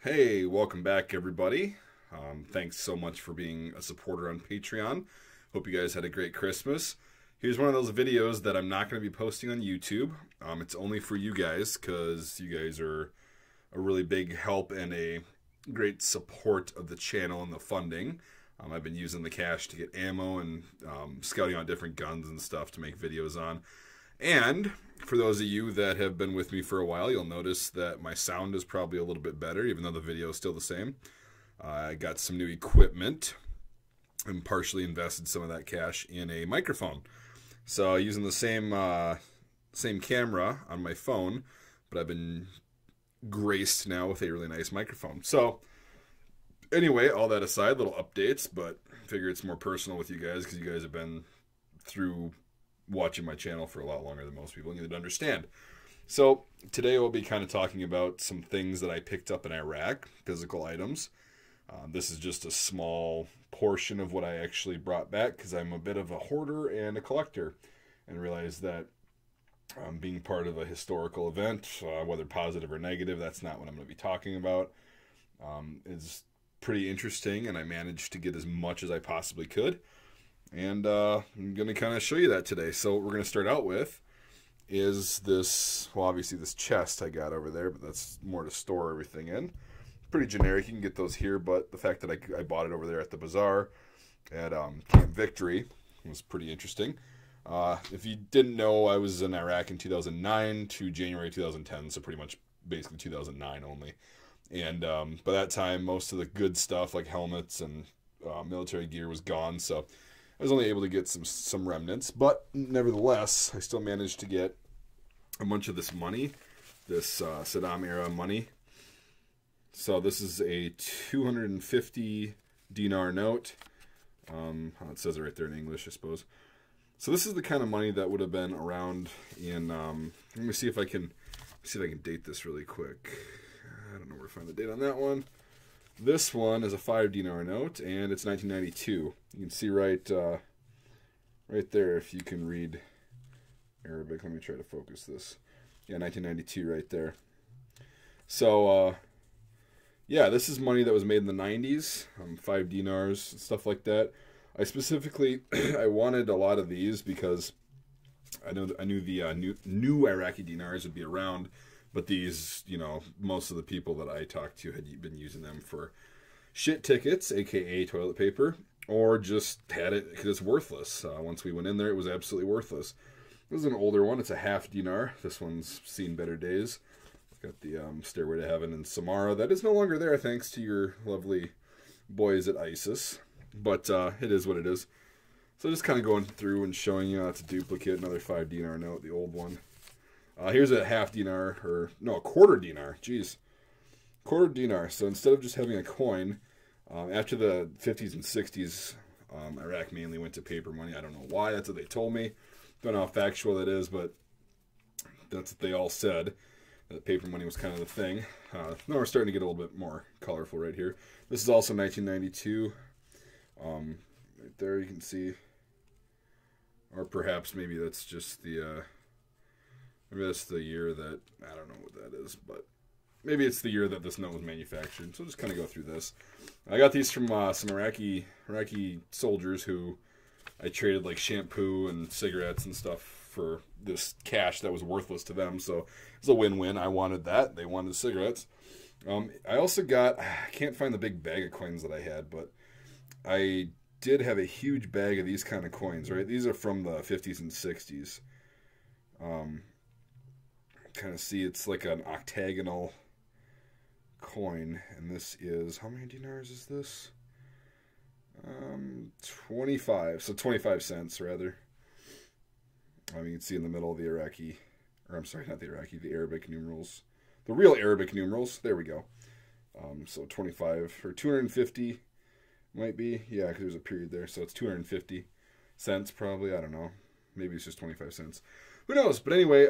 Hey, welcome back, everybody. Thanks so much for being a supporter on Patreon. Hope you guys had a great Christmas. Here's one of those videos that I'm not going to be posting on YouTube. It's only for you guys because you guys are a really big help and a great support of the channel and the funding. I've been using the cash to get ammo and scouting out different guns and stuff to make videos on. And for those of you that have been with me for a while, you'll notice that my sound is probably a little bit better, even though the video is still the same. I got some new equipment and partially invested some of that cash in a microphone. So using the same camera on my phone, but I've been graced now with a really nice microphone. So anyway, all that aside, little updates, but I figure it's more personal with you guys because you guys have been through watching my channel for a lot longer than most people, and you need to understand. So today we'll be kind of talking about some things that I picked up in Iraq, physical items. This is just a small portion of what I actually brought back because I'm a bit of a hoarder and a collector, and realized that being part of a historical event, whether positive or negative, that's not what I'm going to be talking about. It's pretty interesting, and I managed to get as much as I possibly could. And I'm going to kind of show you that today. So what we're going to start out with is this, well, obviously this chest I got over there, but that's more to store everything in. Pretty generic. You can get those here, but the fact that I bought it over there at the bazaar at Camp Victory was pretty interesting. If you didn't know, I was in Iraq in 2009 to January 2010, so pretty much basically 2009 only. And by that time, most of the good stuff like helmets and military gear was gone, so I was only able to get some remnants, but nevertheless, I still managed to get a bunch of this money, this Saddam-era money. So this is a 250 dinar note. It says it right there in English, I suppose. So this is the kind of money that would have been around in. Let me see if I can date this really quick. I don't know where to find the date on that one. This one is a 5 dinar note, and it's 1992. You can see right there if you can read Arabic. Let me try to focus this. Yeah, 1992 right there. So, yeah, this is money that was made in the 90s, 5 dinars, stuff like that. I specifically, I wanted a lot of these because I knew the new Iraqi dinars would be around. But these, most of the people that I talked to had been using them for shit tickets, a.k.a. toilet paper, or just had it because it's worthless. Once we went in there, it was absolutely worthless. This is an older one. It's a half dinar. This one's seen better days. It's got the Stairway to Heaven in Samara. That is no longer there thanks to your lovely boys at ISIS. But it is what it is. So just kind of going through and showing you how to duplicate another 5 dinar note, the old one. Here's a half dinar, or no, a quarter dinar. Jeez. Quarter dinar. So instead of just having a coin, after the 50s and 60s, Iraq mainly went to paper money. I don't know why. That's what they told me. Don't know how factual that is, but that's what they all said. That paper money was kind of the thing. Now we're starting to get a little bit more colorful right here. This is also 1992. Right there you can see. Or perhaps maybe that's just the... maybe that's the year that, I don't know what that is, but maybe it's the year that this note was manufactured. So just kind of go through this. I got these from some Iraqi soldiers who I traded like shampoo and cigarettes and stuff for this cash that was worthless to them. So it's a win-win. I wanted that. They wanted cigarettes. I also got, I can't find the big bag of coins that I had, but I did have a huge bag of these kind of coins, right? These are from the 50s and 60s. Kind of see it's like an octagonal coin, and this is, how many dinars is this? 25, so 25 cents rather. You can see in the middle of the Iraqi, or I'm sorry, not the Iraqi, the Arabic numerals, the real Arabic numerals. There we go. So 25 or 250 might be, yeah, because there's a period there, so it's 250 cents probably. I don't know, maybe it's just 25 cents. Who knows? But anyway,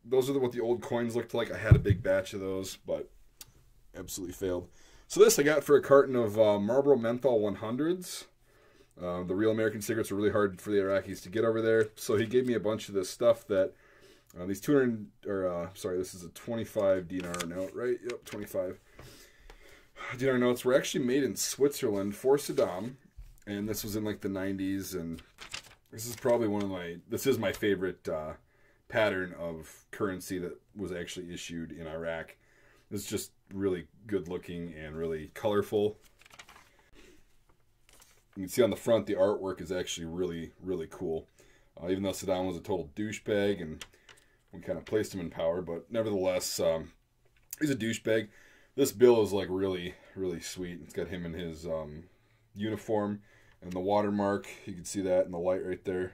those are what the old coins looked like. I had a big batch of those, but absolutely failed. So this I got for a carton of Marlboro Menthol 100s. The real American cigarettes were really hard for the Iraqis to get over there. So he gave me a bunch of this stuff that, these 200, or sorry, this is a 25 dinar note, right? Yep, 25. dinner notes were actually made in Switzerland for Saddam, and this was in like the 90s, and this is probably this is my favorite pattern of currency that was actually issued in Iraq. It's just really good looking and really colorful. You can see on the front the artwork is actually really, really cool. Even though Saddam was a total douchebag and we kind of placed him in power, but nevertheless, he's a douchebag. This bill is like really, really sweet. It's got him in his uniform and the watermark. You can see that in the light right there.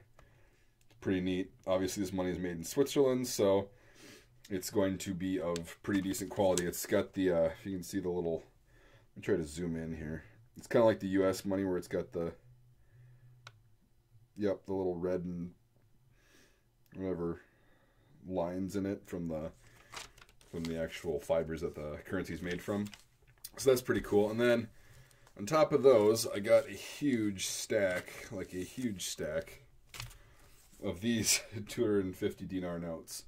It's pretty neat. Obviously, this money is made in Switzerland, so it's going to be of pretty decent quality. It's got the, if you can see the little, let me try to zoom in here. It's kind of like the U.S. money where it's got the, the little red and whatever lines in it from the actual fibers that the currency is made from. So that's pretty cool. And then on top of those, I got a huge stack, like a huge stack of these 250 dinar notes.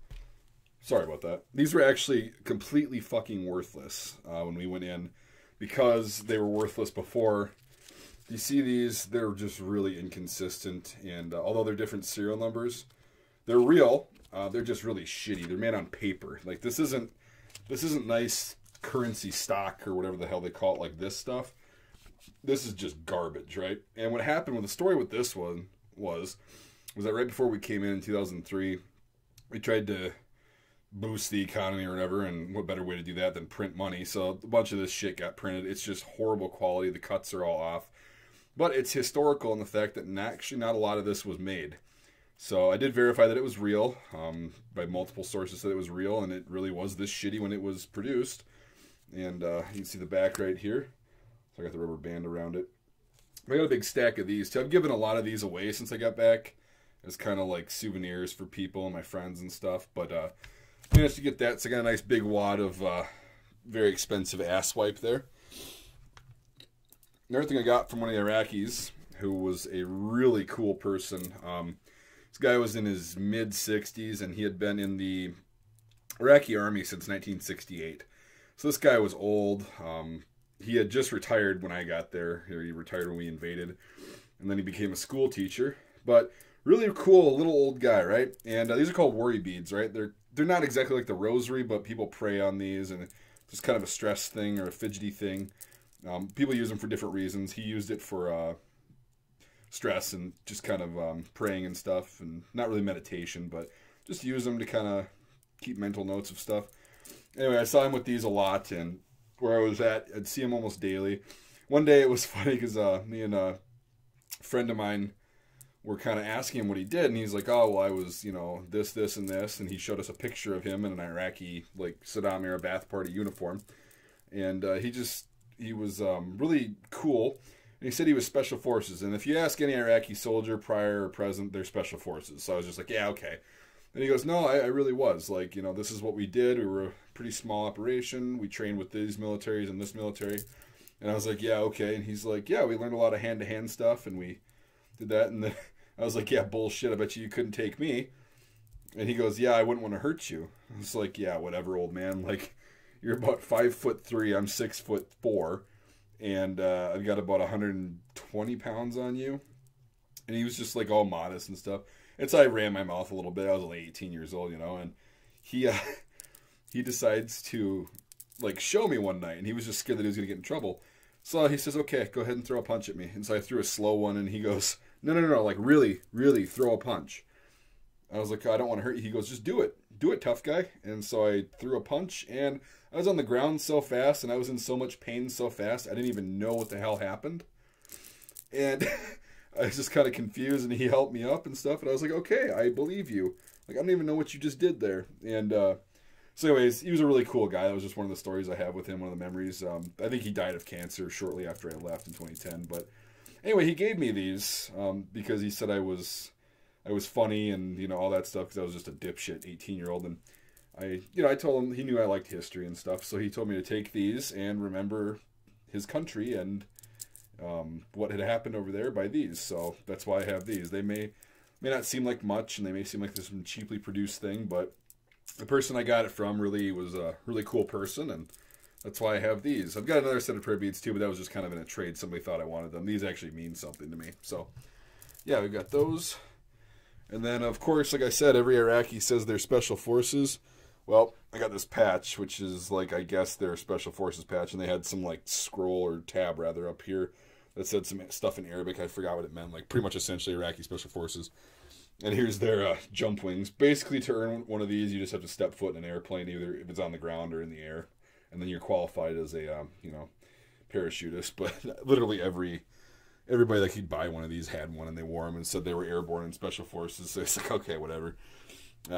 Sorry about that. These were actually completely fucking worthless when we went in because they were worthless before. You see these, they're just really inconsistent, and although they're different serial numbers, they're real. They're just really shitty. They're made on paper. Like this isn't nice currency stock or whatever the hell they call it, like this stuff. This is just garbage, right? And what happened with the story with this one was that right before we came in 2003, we tried to boost the economy or whatever, and what better way to do that than print money? So a bunch of this shit got printed. It's just horrible quality. The cuts are all off. But it's historical in the fact that actually not a lot of this was made. So I did verify that it was real by multiple sources that it was real, and it really was this shitty when it was produced. And you can see the back right here. So I got the rubber band around it. I got a big stack of these too. I've given a lot of these away since I got back as kind of like souvenirs for people and my friends and stuff. But I managed to get that, so I got a nice big wad of very expensive ass wipe there. Another thing I got from one of the Iraqis, who was a really cool person. This guy was in his mid-60s, and he had been in the Iraqi army since 1968. So this guy was old. He had just retired when I got there. He retired when we invaded, and then he became a school teacher. But really cool, little old guy, right? And these are called worry beads, right? They're not exactly like the rosary, but people pray on these, and it's just kind of a stress thing or a fidgety thing. People use them for different reasons. He used it for stress and just kind of praying and stuff, and not really meditation, but just use them to kind of keep mental notes of stuff. Anyway, I saw him with these a lot, and where I was at, I'd see him almost daily. One day it was funny because me and a friend of mine were kind of asking him what he did, and he's like, oh, well, I was, this, and this, and he showed us a picture of him in an Iraqi, like, Saddam-era Ba'ath Party uniform, and he was really cool, and he said he was Special Forces, and if you ask any Iraqi soldier, prior or present, they're Special Forces, so I was just like, yeah, okay. And he goes, no, I really was, like, this is what we did. We were a pretty small operation. We trained with these militaries and this military. And I was like, yeah, okay. And he's like, yeah, we learned a lot of hand-to-hand stuff, and we did that. And then I was like, yeah, bullshit. I bet you couldn't take me. And he goes, yeah, I wouldn't want to hurt you. I was like, yeah, whatever, old man. Like, you're about 5'3". I'm 6'4", and I've got about 120 pounds on you. And he was just like all modest and stuff. And so I ran my mouth a little bit. I was only 18 years old, and he decides to like show me one night, and he was just scared that he was going to get in trouble. So he says, okay, go ahead and throw a punch at me. And so I threw a slow one, and he goes, no, like really, really throw a punch. I was like, I don't want to hurt you. He goes, just do it. Do it, tough guy. And so I threw a punch, and I was on the ground so fast, and I was in so much pain so fast, I didn't even know what the hell happened. And I was just kind of confused, and he helped me up and stuff, and I was like, okay, I believe you. Like, I don't even know what you just did there. And so anyways, he was a really cool guy. That was just one of the stories I have with him, one of the memories. I think he died of cancer shortly after I left in 2010. But anyway, he gave me these because he said I was funny and, all that stuff, because I was just a dipshit 18-year-old. And I told him, he knew I liked history and stuff, so he told me to take these and remember his country and what had happened over there by these. So that's why I have these. They may not seem like much, and they may seem like this is some cheaply produced thing, but the person I got it from really was a really cool person, and That's why I have these. I've got another set of prayer beads too, but that was just kind of in a trade. Somebody thought I wanted them. These actually mean something to me. So, yeah, we've got those. And then, of course, like I said, every Iraqi says they're special forces. Well, I got this patch, which is like, I guess their special forces patch, and they had some like scroll or tab rather up here that said some stuff in Arabic. I forgot what it meant. Like pretty much essentially Iraqi special forces. And here's their jump wings. Basically, to earn one of these, you just have to step foot in an airplane, either if it's on the ground or in the air, and then you're qualified as a parachutist. But literally everybody that could buy one of these had one, and they wore them and said they were airborne and special forces. So it's like, okay, whatever.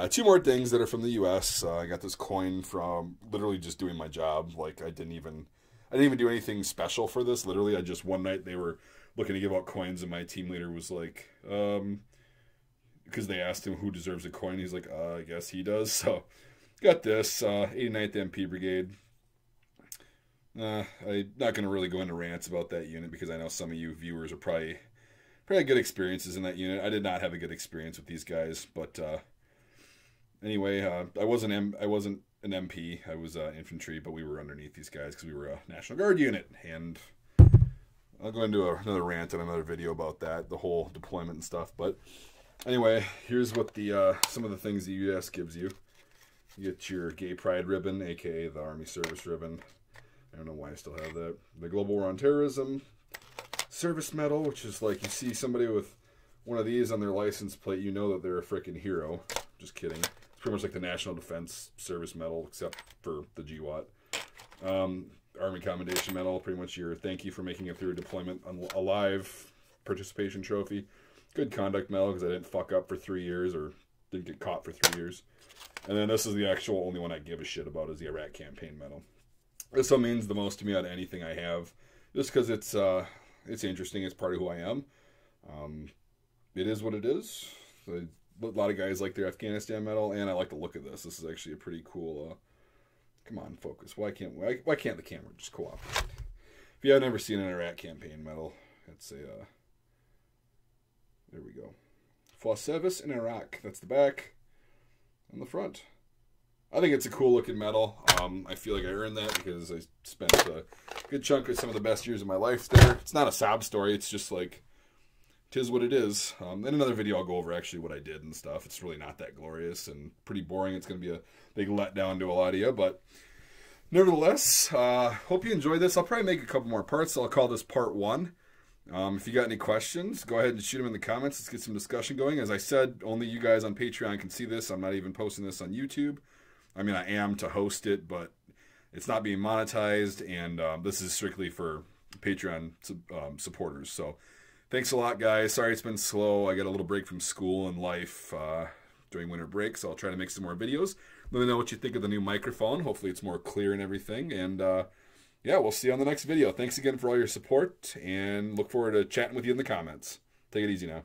Two more things that are from the U.S. I got this coin from literally just doing my job. Like I didn't even do anything special for this. Literally, I just one night they were looking to give out coins, and my team leader was like, because they asked him who deserves a coin. He's like, I guess he does. So got this 89th MP Brigade. I'm not going to really go into rants about that unit because I know some of you viewers are probably had good experiences in that unit. I did not have a good experience with these guys, but anyway, I wasn't an MP. I was infantry, but we were underneath these guys because we were a National Guard unit. And I'll go into another rant in another video about that, the whole deployment and stuff. But anyway, here's what the some of the things the U.S. gives you. You get your Gay Pride ribbon, aka the Army Service ribbon. I don't know why I still have that. The Global War on Terrorism Service Medal, which is like you see somebody with one of these on their license plate, you know that they're a freaking hero. Just kidding. It's pretty much like the National Defense Service Medal, except for the GWAT. Army Commendation Medal, pretty much your thank you for making it through a deployment alive participation trophy. Good Conduct Medal, because I didn't fuck up for 3 years, or didn't get caught for 3 years. And then this is the actual only one I give a shit about, is the Iraq Campaign Medal. This one means the most to me out of anything I have, just because it's interesting. It's part of who I am. It is what it is. A lot of guys like their Afghanistan medal, and I like the look of this. This is actually a pretty cool. Come on, focus. Why can't the camera just cooperate? If you have never seen an Iraq Campaign medal, it's a. There we go. For service in Iraq. That's the back, and the front. I think it's a cool looking medal. I feel like I earned that because I spent a good chunk of some of the best years of my life there. It's not a sob story. It's just like, 'tis what it is. In another video, I'll go over actually what I did and stuff. It's really not that glorious and pretty boring. It's going to be a big letdown to a lot of you. But nevertheless, hope you enjoyed this. I'll probably make a couple more parts. So I'll call this part 1. If you got any questions, go ahead and shoot them in the comments. Let's get some discussion going. As I said, only you guys on Patreon can see this. I'm not even posting this on YouTube. I mean, I am to host it, but it's not being monetized, and this is strictly for Patreon supporters. So thanks a lot, guys. Sorry it's been slow. I got a little break from school and life during winter break, so I'll try to make some more videos. Let me know what you think of the new microphone. Hopefully it's more clear and everything. And yeah, we'll see you on the next video. Thanks again for all your support, and look forward to chatting with you in the comments. Take it easy now.